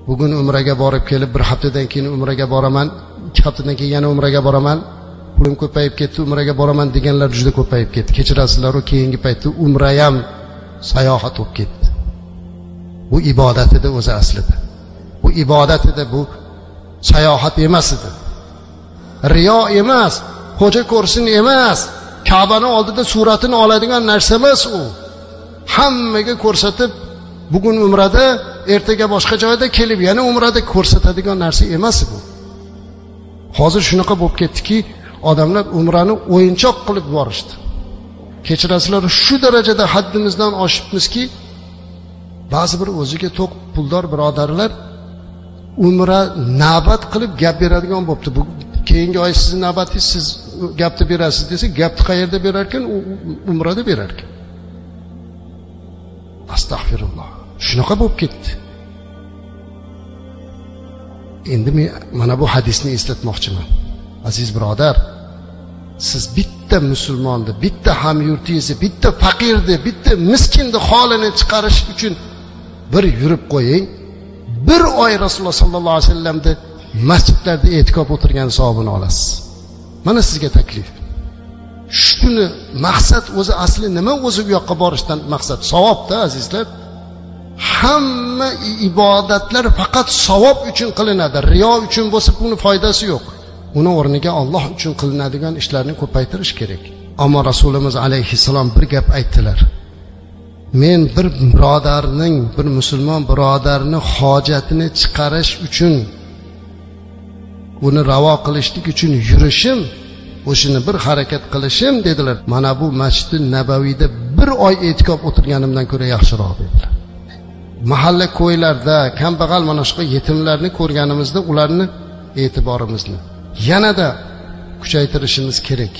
bugun umraga borib kelib bir haftadan keyin umraga boraman, 2 haftadan keyin yana umraga boraman, pulim ko'payib ketdi, umraga boraman deganlar juda ko'payib ketdi. Kechirasizlar, u keyingi paytda umra ham sayohat bo'lib ketdi. Bu ibodat edi o'zi aslida. Bu ibodat edi, bu sayohat emas edi. Riyo emas, xo'ja ko'rsin emas, Ka'bani oldida suratini oladigan narsa emas u. Hammaga ko'rsatib, bugun umrada, ertaga boshqa joyda kelib yana umrada ko'rsatadigan narsa emas bu. Hozir shunaqa bo'lib ketdiki, odamlar umrani o'yinchoq qilib borishdi. Kechirasizlar, shu darajada haddimizdan oshibmizki, ba'zi bir o'ziga to'q puldor birodarlar umra navbat qilib gap beradigan bo'libdi. Bu keyingi oy sizning navbatingiz, siz gapni berasiz desa, gapni qayerda berar ekan? Umrada berar ekan. Astagfirulloh. Shunaqa bo'lib ketdi. Endi men mana bu hadisni eslatmoqchiman. Aziz birodar, siz bitta musulmonni, bitta hamyurtingizni, bitta faqirni, bitta miskinni holini chiqarish uchun bir yurib qo'ying. Bir oy Rasululloh sallallohu alayhi vasallamda masjidlarda e'tikof o'tirgan savobini olasiz. Mana sizga taklif. Shuni maqsad o'zi asli nima? O'zi u yoqqa borishdan maqsad savobda azizlar. Hamma ibodatlar faqat savob uchun qilinadi. Riyo uchun bo'lsa buni foydasi yo'q. Uni o'rniga Alloh uchun qilinadigan ishlarni ko'paytirish kerak. Ammo Rasulimiz alayhissalom bir gap aytdilar. Men bir birodarning, bir musulmon birodarni hojatini chiqarish uchun, uni ravo qilishlik uchun yurishim, o'shini bir harakat qilishim dedilar. Mana bu Masjid-i Nabaviyda bir oy e'tikof o'tirganimdan ko'ra yaxshiroq dedilar. Mahalla ko'ylarda kambag'al mana shu yetimlarni ko'rganimizda ularni e'tiborimizni yanada kuchaytirishimiz kerak.